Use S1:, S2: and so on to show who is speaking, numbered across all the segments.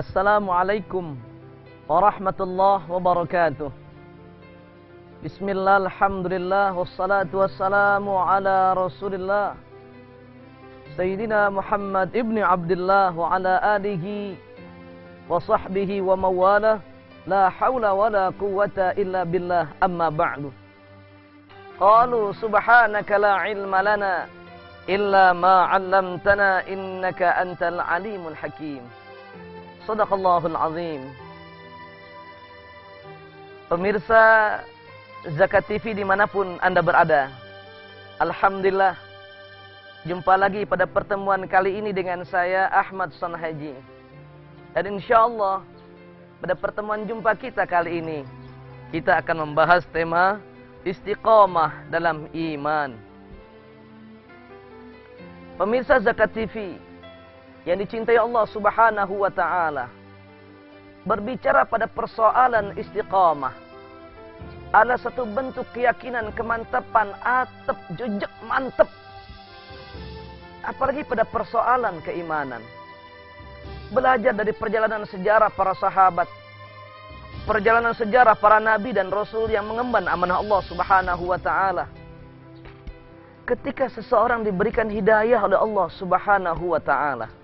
S1: Assalamualaikum warahmatullahi wabarakatuh. Bismillah, alhamdulillah, wassalatu wassalamu ala rasulillah Sayyidina Muhammad ibn Abdullah wa ala alihi wa sahbihi wa mawalah. La hawla wa la quwwata illa billah, amma ba'du. Qalu subhanaka la ilma lana illa ma 'allamtana innaka antal alimul hakim. Shadaqallahul azim. Pemirsa Zakat TV dimanapun Anda berada, alhamdulillah, jumpa lagi pada pertemuan kali ini dengan saya Ahmad Sonhaji. Dan insyaallah pada pertemuan jumpa kita kali ini, kita akan membahas tema istiqamah dalam iman. Pemirsa Zakat TV yang dicintai Allah Subhanahu wa ta'ala, berbicara pada persoalan istiqamah adalah satu bentuk keyakinan, kemantapan, atap, jejak mantap. Apalagi pada persoalan keimanan. Belajar dari perjalanan sejarah para sahabat, perjalanan sejarah para nabi dan rasul yang mengemban amanah Allah Subhanahu wa ta'ala. Ketika seseorang diberikan hidayah oleh Allah Subhanahu wa ta'ala,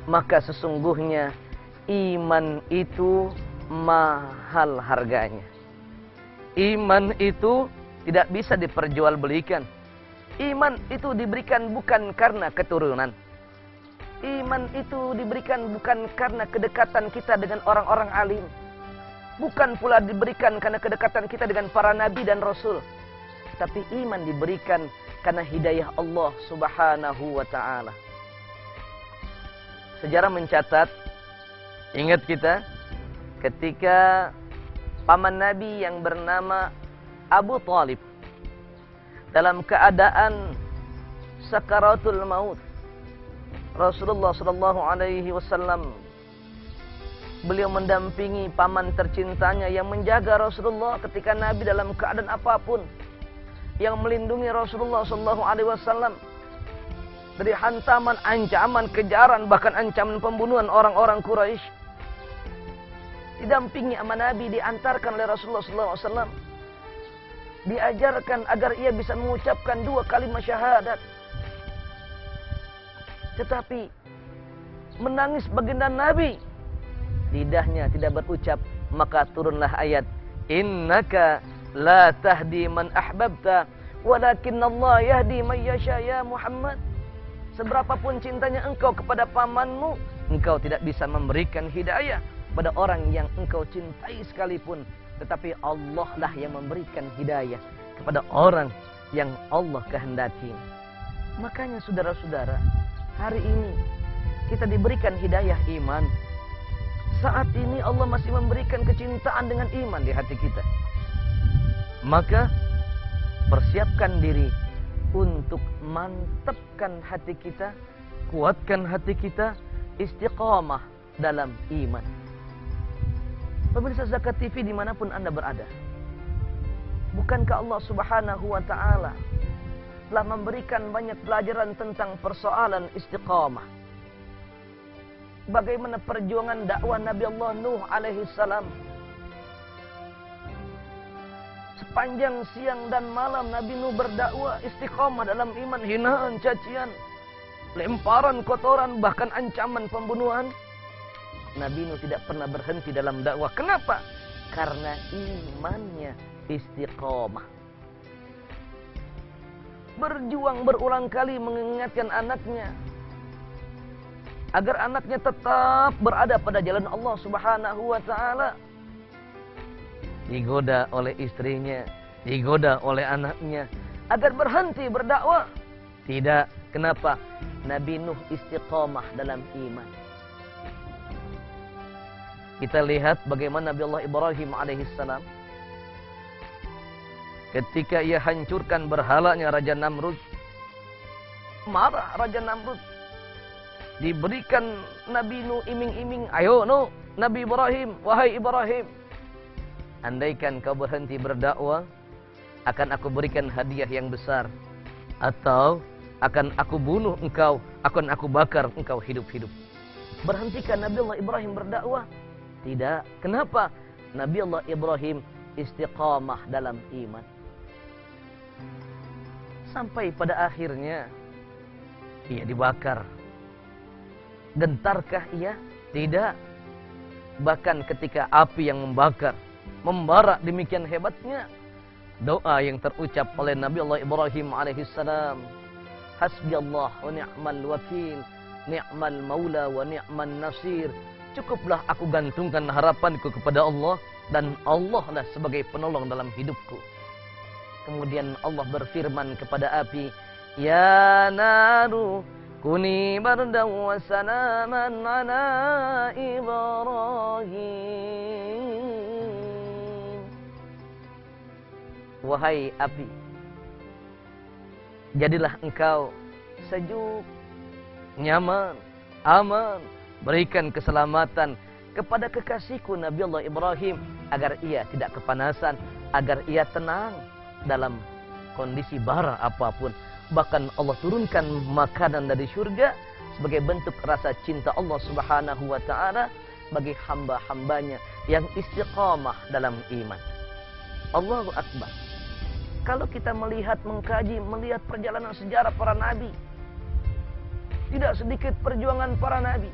S1: maka sesungguhnya iman itu mahal harganya. Iman itu tidak bisa diperjualbelikan. Iman itu diberikan bukan karena keturunan. Iman itu diberikan bukan karena kedekatan kita dengan orang-orang alim. Bukan pula diberikan karena kedekatan kita dengan para nabi dan rasul. Tapi iman diberikan karena hidayah Allah Subhanahu wa ta'ala. Sejarah mencatat, ingat kita, ketika paman Nabi yang bernama Abu Talib dalam keadaan sakaratul maut, Rasulullah sallallahu alaihi wasallam, beliau mendampingi paman tercintanya yang menjaga Rasulullah ketika Nabi dalam keadaan apapun, yang melindungi Rasulullah sallallahu alaihi wasallam dari hantaman, ancaman, kejaran, bahkan ancaman pembunuhan orang-orang Quraisy. Didampingi sama Nabi, diantarkan oleh Rasulullah SAW. Diajarkan agar ia bisa mengucapkan 2 kalimat syahadat. Tetapi menangis baginda Nabi, lidahnya tidak berucap. Maka turunlah ayat, innaka la tahdi man ahbabta walakinnallaha yahdi man yasha ya Muhammad. Seberapapun cintanya engkau kepada pamanmu, engkau tidak bisa memberikan hidayah pada orang yang engkau cintai sekalipun. Tetapi Allah lah yang memberikan hidayah kepada orang yang Allah kehendaki. Makanya saudara-saudara, hari ini kita diberikan hidayah iman. Saat ini Allah masih memberikan kecintaan dengan iman di hati kita. Maka persiapkan diri untuk mantapkan hati kita, kuatkan hati kita, istiqamah dalam iman. Pemirsa Zakat TV dimanapun Anda berada, bukankah Allah Subhanahu wa ta'ala telah memberikan banyak pelajaran tentang persoalan istiqamah? Bagaimana perjuangan dakwah Nabi Allah Nuh alaihi salam. Sepanjang siang dan malam Nabi Nuh berdakwah, istiqamah dalam iman, hinaan, cacian, lemparan kotoran, bahkan ancaman pembunuhan. Nabi Nuh tidak pernah berhenti dalam dakwah. Kenapa? Karena imannya istiqamah. Berjuang berulang kali mengingatkan anaknya agar anaknya tetap berada pada jalan Allah Subhanahu wa ta'ala. Digoda oleh istrinya, digoda oleh anaknya agar berhenti berdakwah. Tidak. Kenapa? Nabi Nuh istiqamah dalam iman. Kita lihat bagaimana Nabi Allah Ibrahim alaihissalam ketika ia hancurkan berhalanya Raja Namrud. Marah Raja Namrud. Diberikan Nabi Nuh iming-iming, ayo Nuh, Nabi Ibrahim, wahai Ibrahim, andaikan kau berhenti berdakwah, akan aku berikan hadiah yang besar. Atau akan aku bunuh engkau, akan aku bakar engkau hidup-hidup. Berhentikan Nabi Allah Ibrahim berdakwah? Tidak. Kenapa? Nabi Allah Ibrahim istiqamah dalam iman. Sampai pada akhirnya ia dibakar. Gentarkah ia? Tidak. Bahkan ketika api yang membakar, membara demikian hebatnya, doa yang terucap oleh Nabi Allah Ibrahim alaihissalam, hasbiyallah wa ni'mal wakil, ni'mal maula wa ni'man nasir. Cukuplah aku gantungkan harapanku kepada Allah, dan Allah lah sebagai penolong dalam hidupku. Kemudian Allah berfirman kepada api, ya naru kuni bardan wa salaman ala Ibrahim. Wahai api, jadilah engkau sejuk, nyaman, aman, berikan keselamatan kepada kekasihku Nabi Allah Ibrahim, agar ia tidak kepanasan, agar ia tenang dalam kondisi bara apapun. Bahkan Allah turunkan makanan dari surga sebagai bentuk rasa cinta Allah Subhanahu wa ta'ala bagi hamba-hambanya yang istiqamah dalam iman. Allahu Akbar. Kalau kita melihat, mengkaji, melihat perjalanan sejarah para nabi, tidak sedikit perjuangan para nabi.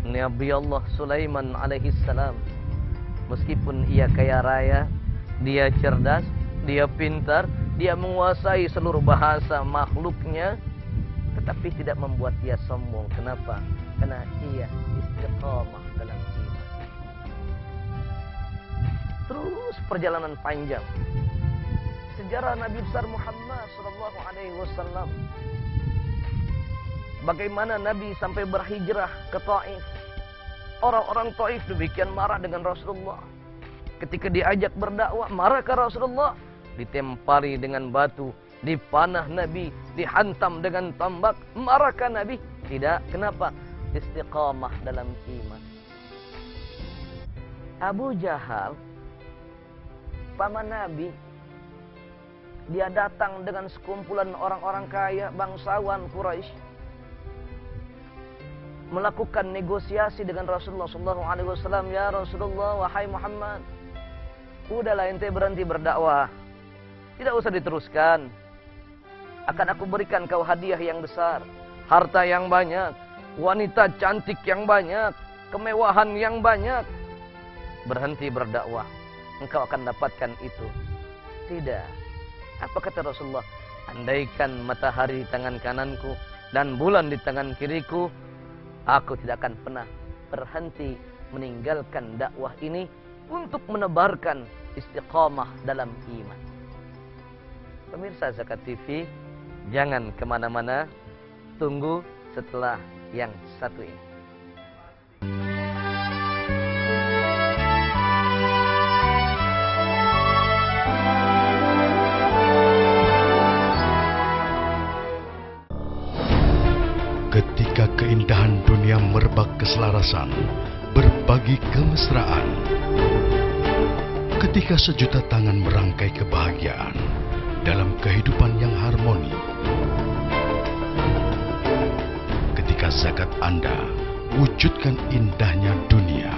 S1: Nabi Allah Sulaiman alaihissalam, meskipun ia kaya raya, dia cerdas, dia pintar, dia menguasai seluruh bahasa makhluknya, tetapi tidak membuat dia sombong. Kenapa? Karena ia istiqamah dalam iman. Terus perjalanan panjang sejarah Nabi besar Muhammad sallallahu alaihi wasallam. Bagaimana Nabi sampai berhijrah ke Taif. Orang-orang Taif demikian marah dengan Rasulullah. Ketika diajak berdakwah, marahkah Rasulullah? Ditempari dengan batu, dipanah Nabi, dihantam dengan tombak, marahkah Nabi? Tidak. Kenapa? Istiqamah dalam iman. Abu Jahal, paman Nabi, dia datang dengan sekumpulan orang-orang kaya, bangsawan Quraisy, melakukan negosiasi dengan Rasulullah SAW. Ya Rasulullah, wahai Muhammad, udahlah ente berhenti berdakwah, tidak usah diteruskan. Akan aku berikan kau hadiah yang besar, harta yang banyak, wanita cantik yang banyak, kemewahan yang banyak. Berhenti berdakwah, engkau akan dapatkan itu. Tidak. Apa kata Rasulullah? Andaikan matahari di tangan kananku dan bulan di tangan kiriku, aku tidak akan pernah berhenti meninggalkan dakwah ini untuk menebarkan istiqamah dalam iman. Pemirsa Zakat TV, jangan kemana-mana, tunggu setelah yang satu ini.
S2: Ketika keindahan dunia merebak keselarasan, berbagi kemesraan. Ketika sejuta tangan merangkai kebahagiaan dalam kehidupan yang harmoni. Ketika zakat Anda wujudkan indahnya dunia.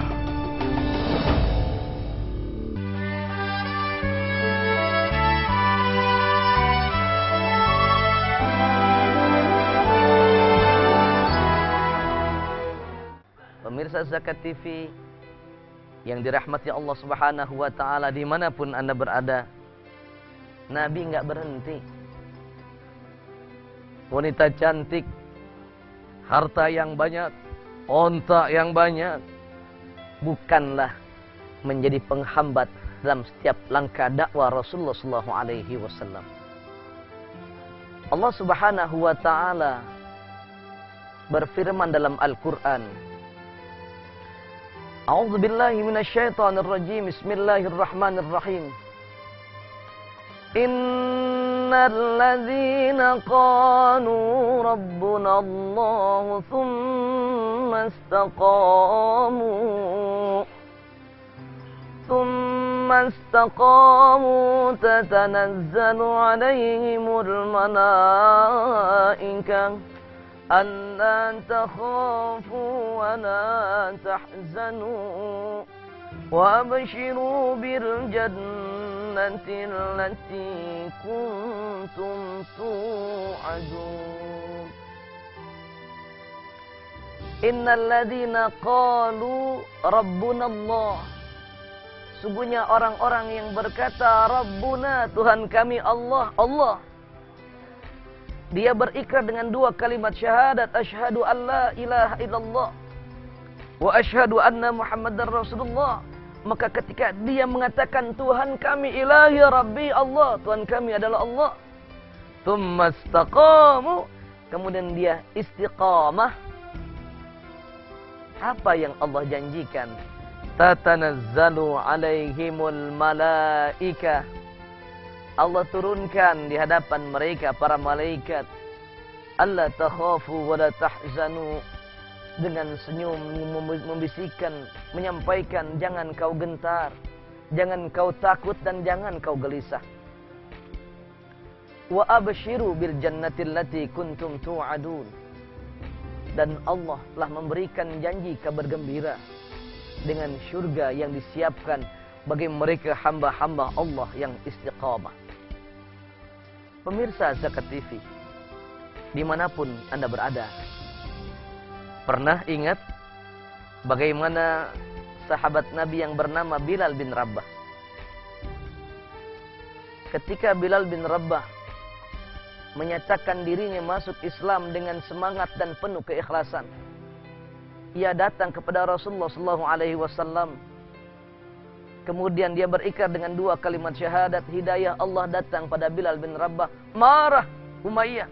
S1: Pemirsa Zakat TV yang dirahmati Allah Subhanahu wa ta'ala, dimanapun Anda berada, Nabi nggak berhenti. Wanita cantik, harta yang banyak, onta yang banyak, bukanlah menjadi penghambat dalam setiap langkah dakwah Rasulullah sallallahu alaihi wasallam. Allah Subhanahu wa ta'ala berfirman dalam Al-Quran, A'udzu billahi minasyaitonir rajim. Bismillahirrahmanirrahim. Innal ladzina qalu rabbuna Allah thumma istaqamu tatanazzalu alaihimul malaikah ألا تخافوا ولا تحزنوا وأبشروا بالجنة التي كنتم توعدون إن الذين قالوا ربنا الله. Sungguhnya orang-orang yang berkata Rabbuna, Tuhan kami Allah, Allah. Dia berikrar dengan dua kalimat syahadat, asyhadu an la ilaha illallah wa asyhadu anna Muhammadar Rasulullah. Maka ketika dia mengatakan Tuhan kami ilahi Rabbi Allah, Tuhan kami adalah Allah, tsumma istaqamu, kemudian dia istiqamah, apa yang Allah janjikan? Tatanazzalu alaihimul malaika, Allah turunkan di hadapan mereka para malaikat, alla takhafu wa la tahzanu, dengan senyum membisikkan, menyampaikan jangan kau gentar, jangan kau takut dan jangan kau gelisah. Wa abshiru bil jannati allati kuntum tu'adun, dan Allah telah memberikan janji kabar gembira dengan syurga yang disiapkan bagi mereka hamba-hamba Allah yang istiqamah. Pemirsa Zakat TV, dimanapun Anda berada, pernah ingat bagaimana sahabat Nabi yang bernama Bilal bin Rabah? Ketika Bilal bin Rabah menyatakan dirinya masuk Islam dengan semangat dan penuh keikhlasan, ia datang kepada Rasulullah SAW. Kemudian dia berikrar dengan dua kalimat syahadat. Hidayah Allah datang pada Bilal bin Rabah. Marah Umayyah,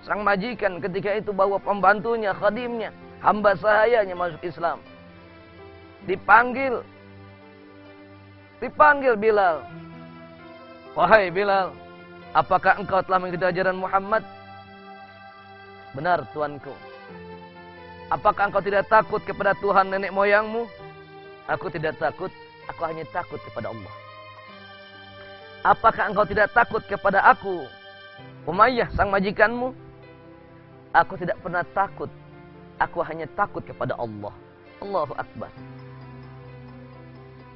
S1: sang majikan ketika itu, bawa pembantunya, khadimnya, hamba sahayanya masuk Islam. Dipanggil Bilal. Wahai Bilal, apakah engkau telah mengikuti ajaran Muhammad? Benar tuanku. Apakah engkau tidak takut kepada Tuhan nenek moyangmu? Aku tidak takut, aku hanya takut kepada Allah. Apakah engkau tidak takut kepada aku, Umayyah, sang majikanmu? Aku tidak pernah takut, aku hanya takut kepada Allah. Allahu Akbar.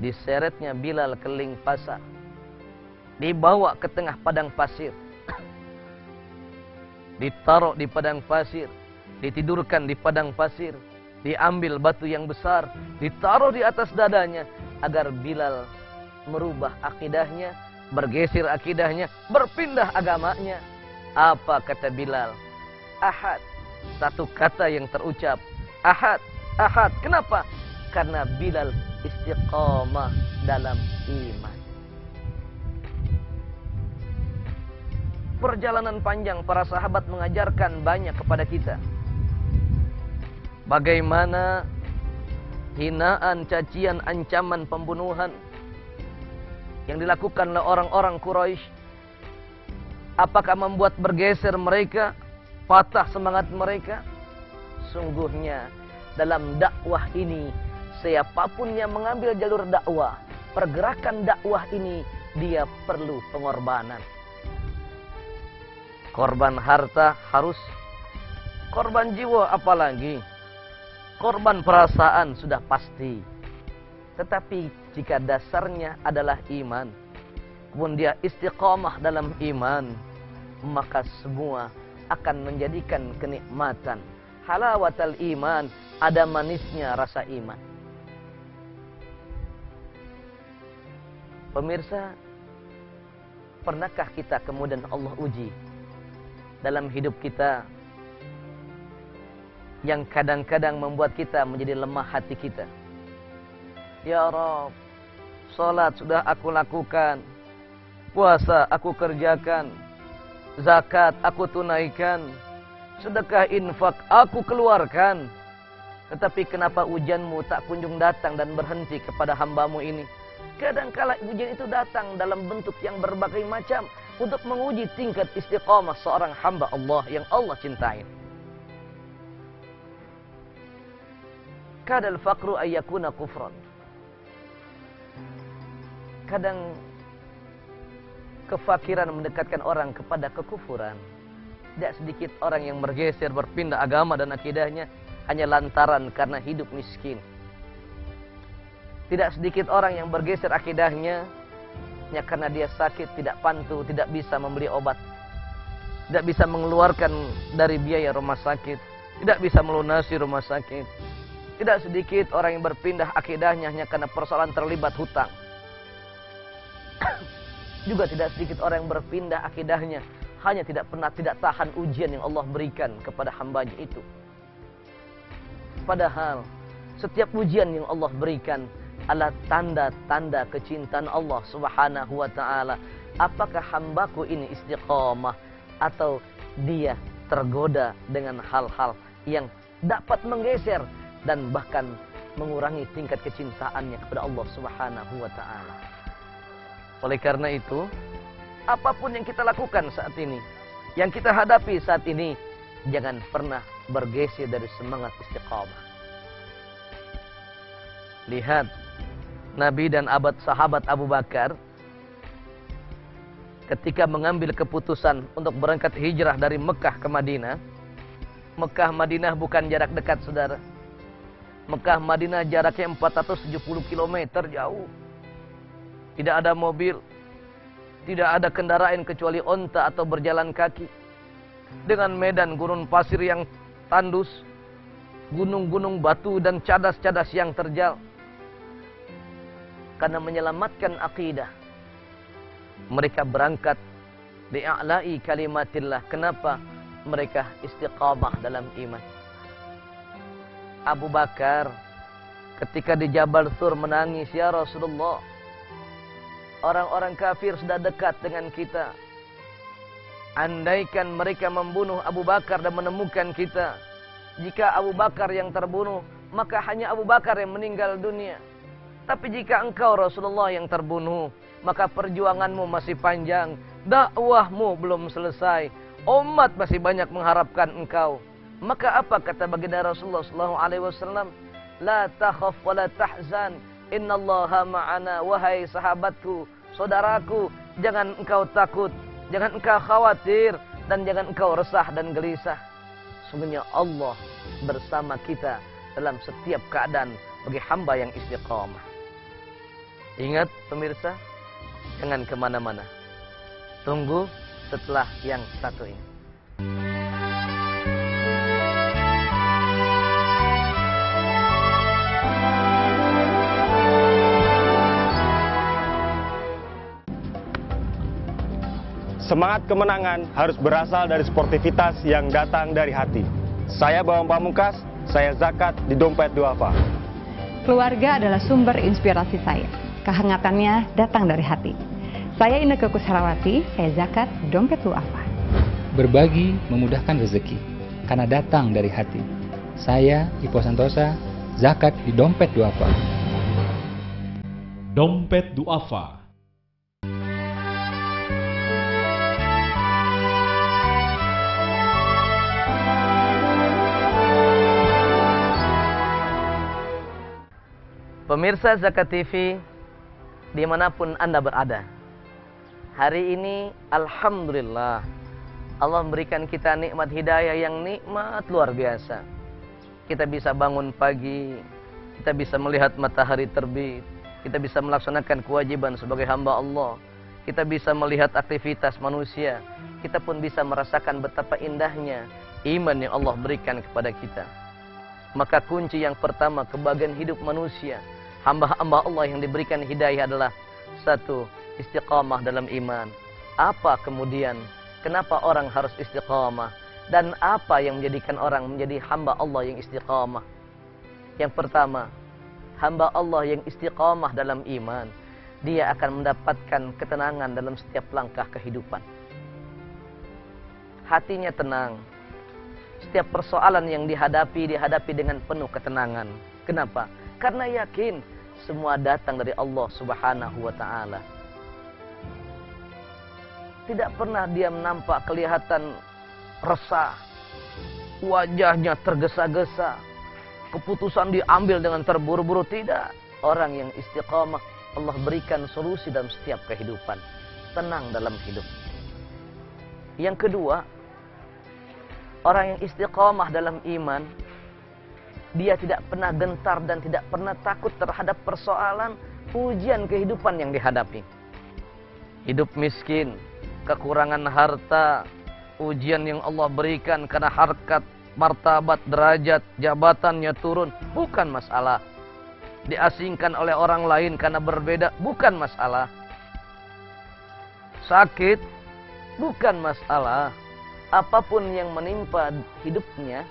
S1: Diseretnya Bilal keliling pasar, dibawa ke tengah padang pasir, ditaruh di padang pasir, ditidurkan di padang pasir, diambil batu yang besar, ditaruh di atas dadanya, agar Bilal merubah akidahnya, bergeser akidahnya, berpindah agamanya. Apa kata Bilal? Ahad. Satu kata yang terucap, Ahad, Ahad. Kenapa? Karena Bilal istiqamah dalam iman. Perjalanan panjang para sahabat mengajarkan banyak kepada kita. Bagaimana hinaan, cacian, ancaman pembunuhan yang dilakukan oleh orang-orang Quraisy, apakah membuat bergeser mereka, patah semangat mereka? Sungguhnya dalam dakwah ini, siapapun yang mengambil jalur dakwah, pergerakan dakwah ini, dia perlu pengorbanan. Korban harta harus, korban jiwa apalagi, korban perasaan sudah pasti. Tetapi jika dasarnya adalah iman, kemudian dia istiqamah dalam iman, maka semua akan menjadikan kenikmatan. Halawatul iman, ada manisnya rasa iman. Pemirsa, pernahkah kita kemudian Allah uji dalam hidup kita, yang kadang-kadang membuat kita menjadi lemah hati kita? Ya Rabb, salat sudah aku lakukan, puasa aku kerjakan, zakat aku tunaikan, sedekah infak aku keluarkan, tetapi kenapa ujianmu tak kunjung datang dan berhenti kepada hambamu ini? Kadangkala ujian itu datang dalam bentuk yang berbagai macam untuk menguji tingkat istiqamah seorang hamba Allah yang Allah cintai. Kadal faqru ayyakuna kufran. Kadang kefakiran mendekatkan orang kepada kekufuran. Tidak sedikit orang yang bergeser, berpindah agama dan akidahnya hanya lantaran karena hidup miskin. Tidak sedikit orang yang bergeser akidahnya hanya karena dia sakit, tidak pantu, tidak bisa membeli obat, tidak bisa mengeluarkan dari biaya rumah sakit, tidak bisa melunasi rumah sakit. Tidak sedikit orang yang berpindah akidahnya hanya karena persoalan terlibat hutang. Juga tidak sedikit orang yang berpindah akidahnya hanya tidak tahan ujian yang Allah berikan kepada hambanya itu. Padahal setiap ujian yang Allah berikan adalah tanda-tanda kecintaan Allah Subhanahu wa taala. Apakah hambaku ini istiqamah atau dia tergoda dengan hal-hal yang dapat menggeser dan bahkan mengurangi tingkat kecintaannya kepada Allah Subhanahu wa taala. Oleh karena itu, apapun yang kita lakukan saat ini, yang kita hadapi saat ini, jangan pernah bergeser dari semangat istiqamah. Lihat Nabi dan sahabat Abu Bakar ketika mengambil keputusan untuk berangkat hijrah dari Mekah ke Madinah. Mekah Madinah bukan jarak dekat, saudara. Mekah Madinah jaraknya 470 km jauh. Tidak ada mobil, tidak ada kendaraan kecuali onta atau berjalan kaki. Dengan medan gurun pasir yang tandus, gunung-gunung batu dan cadas-cadas yang terjal. Karena menyelamatkan akidah, mereka berangkat li'a'la'i kalimatillah. Kenapa? Mereka istiqamah dalam iman. Abu Bakar ketika di Jabal Thur menangis, ya Rasulullah, orang-orang kafir sudah dekat dengan kita. Andaikan mereka membunuh Abu Bakar dan menemukan kita, jika Abu Bakar yang terbunuh, maka hanya Abu Bakar yang meninggal dunia. Tapi jika engkau Rasulullah yang terbunuh, maka perjuanganmu masih panjang, dakwahmu belum selesai, umat masih banyak mengharapkan engkau. Maka apa kata baginda Rasulullah SAW? La takhaf wa la tahzan, innallaha ma'ana. Wahai sahabatku, saudaraku, jangan engkau takut, jangan engkau khawatir, dan jangan engkau resah dan gelisah. Sungguhnya Allah bersama kita dalam setiap keadaan bagi hamba yang istiqamah. Ingat pemirsa, jangan kemana-mana. Tunggu setelah yang satu ini.
S3: Semangat kemenangan harus berasal dari sportivitas yang datang dari hati. Saya Bambang Pamungkas, saya zakat di Dompet Duafa.
S4: Keluarga adalah sumber inspirasi saya. Kehangatannya datang dari hati. Saya Inneke Kusharawati, saya zakat di Dompet Duafa.
S5: Berbagi memudahkan rezeki, karena datang dari hati. Saya Ipo Santosa, zakat di Dompet Duafa.
S6: Dompet Duafa.
S1: Pemirsa Zakat TV, dimanapun Anda berada, hari ini Alhamdulillah Allah memberikan kita nikmat hidayah yang nikmat luar biasa. Kita bisa bangun pagi, kita bisa melihat matahari terbit, kita bisa melaksanakan kewajiban sebagai hamba Allah, kita bisa melihat aktivitas manusia, kita pun bisa merasakan betapa indahnya iman yang Allah berikan kepada kita. Maka kunci yang pertama kebahagiaan hidup manusia, hamba-hamba Allah yang diberikan hidayah adalah satu, istiqamah dalam iman. Apa kemudian? Kenapa orang harus istiqamah? Dan apa yang menjadikan orang menjadi hamba Allah yang istiqamah? Yang pertama, hamba Allah yang istiqamah dalam iman, dia akan mendapatkan ketenangan dalam setiap langkah kehidupan. Hatinya tenang. Setiap persoalan yang dihadapi dengan penuh ketenangan. Kenapa? Karena yakin semua datang dari Allah Subhanahu wa taala. Tidak pernah dia nampak kelihatan resah, wajahnya tergesa-gesa, keputusan diambil dengan terburu-buru. Tidak. Orang yang istiqamah, Allah berikan solusi dalam setiap kehidupan, tenang dalam hidup. Yang kedua, Orang yang istiqomah dalam iman, dia tidak pernah gentar dan tidak pernah takut terhadap persoalan ujian kehidupan yang dihadapi. Hidup miskin, kekurangan harta, ujian yang Allah berikan karena harkat, martabat, derajat, jabatannya turun, bukan masalah. Diasingkan oleh orang lain karena berbeda, bukan masalah. Sakit, bukan masalah. Apapun yang menimpa hidupnya,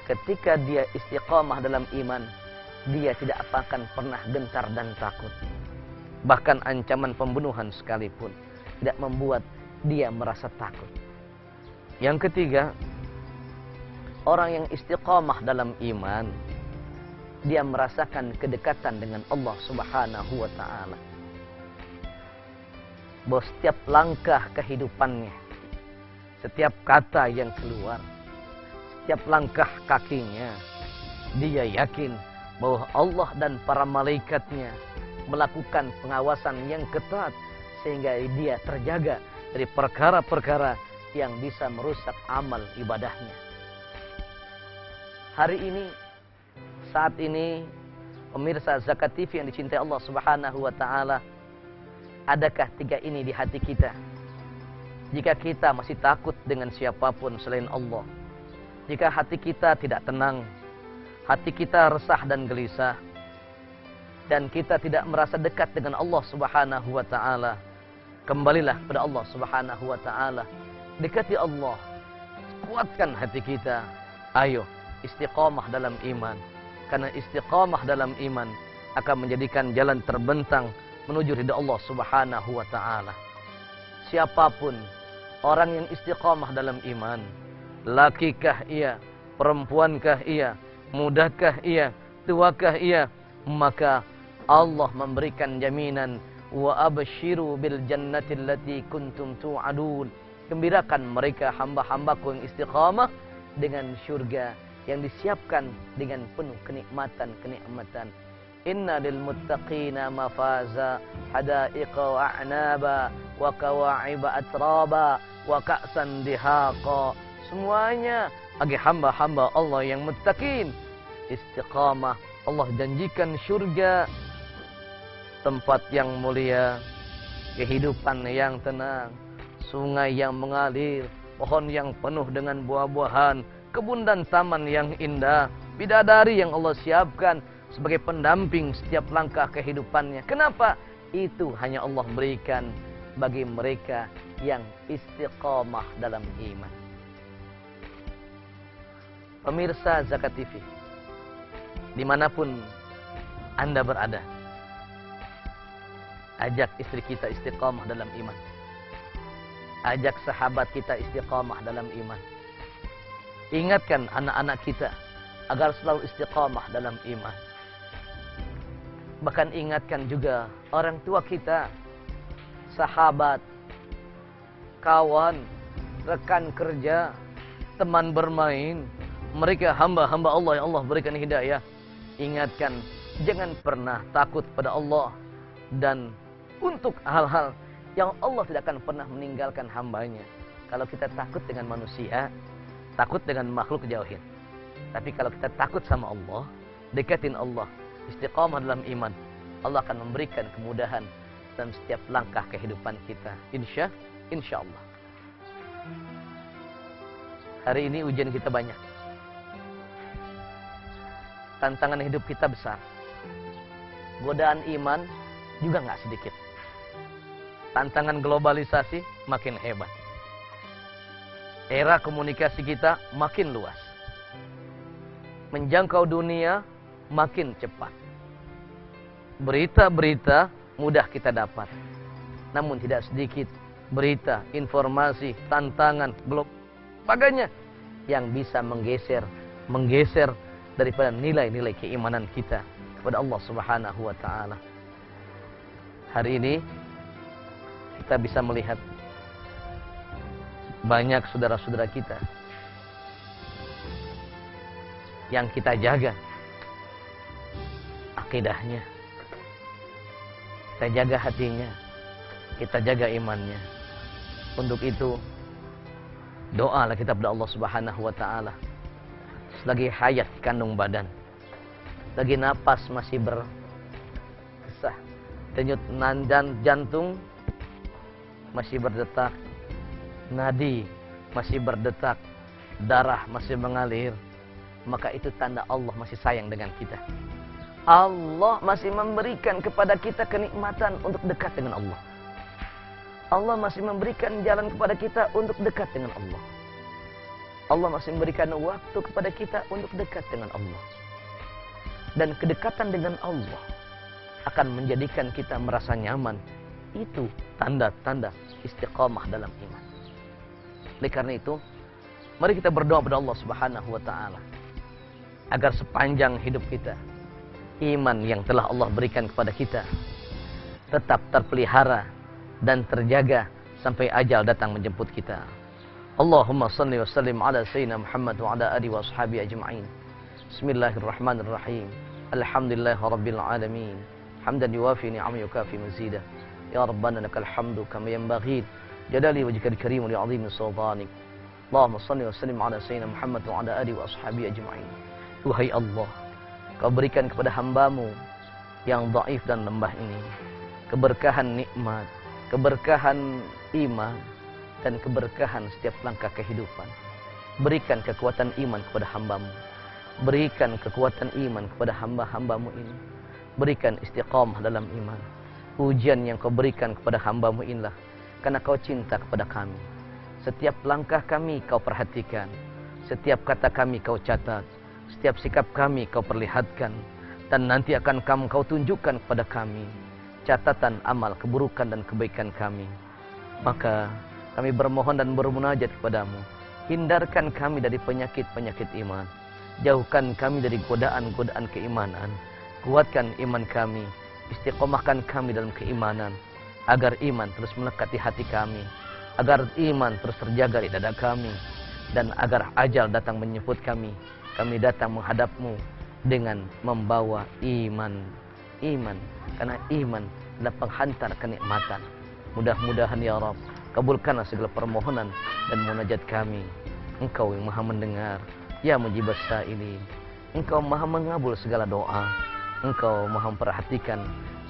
S1: ketika dia istiqamah dalam iman, dia tidak akan pernah gentar dan takut. Bahkan ancaman pembunuhan sekalipun tidak membuat dia merasa takut. Yang ketiga, orang yang istiqamah dalam iman, dia merasakan kedekatan dengan Allah Subhanahu wa ta'ala. Bahwa setiap langkah kehidupannya, setiap kata yang keluar, setiap langkah kakinya, dia yakin bahwa Allah dan para malaikatnya melakukan pengawasan yang ketat sehingga dia terjaga dari perkara-perkara yang bisa merusak amal ibadahnya. Hari ini, saat ini, pemirsa Zakat TV yang dicintai Allah Subhanahu wa ta'ala, adakah tiga ini di hati kita? Jika kita masih takut dengan siapapun selain Allah, jika hati kita tidak tenang, hati kita resah dan gelisah, dan kita tidak merasa dekat dengan Allah Subhanahu wa ta'ala, kembalilah kepada Allah Subhanahu wa ta'ala. Dekati Allah, kuatkan hati kita. Ayo istiqamah dalam iman, karena istiqamah dalam iman akan menjadikan jalan terbentang menuju ridha Allah Subhanahu wa ta'ala. Siapapun orang yang istiqamah dalam iman, lakikah ia, perempuankah ia, mudakah ia, tuakah ia, maka Allah memberikan jaminan, wa absyiru bil jannati allati kuntum tu'adun. Gembirakan mereka hamba-hambaku yang istiqamah dengan surga yang disiapkan dengan penuh kenikmatan-kenikmatan. Inna lil muttaqina mafaza, hadaiqa wa a'naba, wa kawa'iba atraba, wa ka'san dihaqa. Semuanya bagi hamba-hamba Allah yang muttaqin, istiqamah. Allah janjikan surga, tempat yang mulia, kehidupan yang tenang, sungai yang mengalir, pohon yang penuh dengan buah-buahan, kebun dan taman yang indah, bidadari yang Allah siapkan sebagai pendamping setiap langkah kehidupannya. Kenapa? Itu hanya Allah berikan bagi mereka yang istiqamah dalam iman. Pemirsa Zakat TV, dimanapun Anda berada, ajak istri kita istiqamah dalam iman. Ajak sahabat kita istiqamah dalam iman. Ingatkan anak-anak kita agar selalu istiqamah dalam iman. Bahkan ingatkan juga orang tua kita, sahabat, kawan, rekan kerja, teman bermain, mereka hamba-hamba Allah yang Allah berikan hidayah. Ingatkan, jangan pernah takut pada Allah, dan untuk hal-hal yang Allah tidak akan pernah meninggalkan hambanya. Kalau kita takut dengan manusia, takut dengan makhluk, jauhin. Tapi kalau kita takut sama Allah, dekatin Allah, istiqamah dalam iman, Allah akan memberikan kemudahan dalam setiap langkah kehidupan kita. Insya Allah. Hari ini ujian kita banyak. Tantangan hidup kita besar. Godaan iman juga nggak sedikit. Tantangan globalisasi makin hebat. Era komunikasi kita makin luas. Menjangkau dunia makin cepat. Berita-berita mudah kita dapat. Namun tidak sedikit berita, informasi, tantangan, belum sebagainya yang bisa menggeser daripada nilai-nilai keimanan kita kepada Allah Subhanahu wa ta'ala. Hari ini kita bisa melihat banyak saudara-saudara kita yang kita jaga akidahnya, kita jaga hatinya, kita jaga imannya. Untuk itu Doalah kita kepada Allah Subhanahu wa taala. Selagi hayat di kandung badan, lagi napas masih berkesah, denyut dan jantung masih berdetak, nadi masih berdetak, darah masih mengalir, maka itu tanda Allah masih sayang dengan kita. Allah masih memberikan kepada kita kenikmatan untuk dekat dengan Allah. Allah masih memberikan jalan kepada kita untuk dekat dengan Allah. Allah masih memberikan waktu kepada kita untuk dekat dengan Allah. Dan kedekatan dengan Allah akan menjadikan kita merasa nyaman. Itu tanda-tanda istiqamah dalam iman. Oleh karena itu, mari kita berdoa kepada Allah Subhanahu wa taala agar sepanjang hidup kita, iman yang telah Allah berikan kepada kita tetap terpelihara dan terjaga sampai ajal datang menjemput kita. Allahumma salli wa sallim ala sayyidina Muhammad wa ala alihi wa ashabihi ajma'in. Bismillahirrahmanirrahim. Alhamdulillahi rabbil alamin. Hamdan yuwafi ni'amahu yukafi mazidah. Ya Rabbana lakal hamdu kama yanbaghi jadali wajhikal karim li 'azimi sultanik. Allahumma salli wa sallim ala sayyidina Muhammad wa ala alihi wa ashabihi ajma'in. Tuhai Allah, Kau berikan kepada hamba-Mu yang dhaif dan lemah ini keberkahan nikmat, keberkahan iman, dan keberkahan setiap langkah kehidupan. Berikan kekuatan iman kepada hamba-Mu. Berikan kekuatan iman kepada hamba-hamba-Mu ini. Berikan istiqamah dalam iman. Ujian yang Kau berikan kepada hamba-Mu inilah karena Kau cinta kepada kami. Setiap langkah kami Kau perhatikan. Setiap kata kami Kau catat. Setiap sikap kami Kau perlihatkan. Dan nanti akan Kau tunjukkan kepada kami catatan amal keburukan dan kebaikan kami. Maka kami bermohon dan bermunajat kepadamu, hindarkan kami dari penyakit-penyakit iman, jauhkan kami dari godaan-godaan keimanan, kuatkan iman kami, istiqomahkan kami dalam keimanan, agar iman terus melekat di hati kami, agar iman terus terjaga di dada kami, dan agar ajal datang menjemput kami datang menghadapmu dengan membawa iman, karena iman adalah penghantar kenikmatan. Mudah-mudahan ya Rabb, kabulkanlah segala permohonan dan munajat kami. Engkau yang maha mendengar, ya mujibas sa'ilin. Engkau maha mengabul segala doa. Engkau maha memperhatikan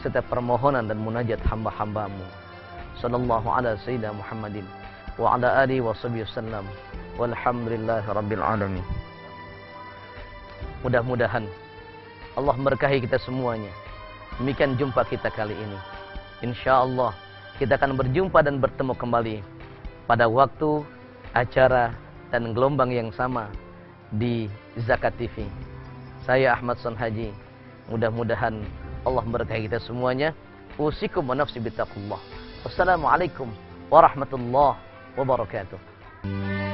S1: setiap permohonan dan munajat hamba-hamba-Mu. Sallallahu ala sayyidina Muhammadin wa ala alihi wa sahbihi wasallam. Walhamdulillahi rabbil alamin. Mudah-mudahan Allah memberkahi kita semuanya. Demikian jumpa kita kali ini. InsyaAllah kita akan berjumpa dan bertemu kembali pada waktu, acara, dan gelombang yang sama di Zakat TV. Saya Ahmad Sonhaji. Mudah-mudahan Allah memberkahi kita semuanya. Usikum wa nafsi bittaqullah. Wassalamualaikum warahmatullahi wabarakatuh.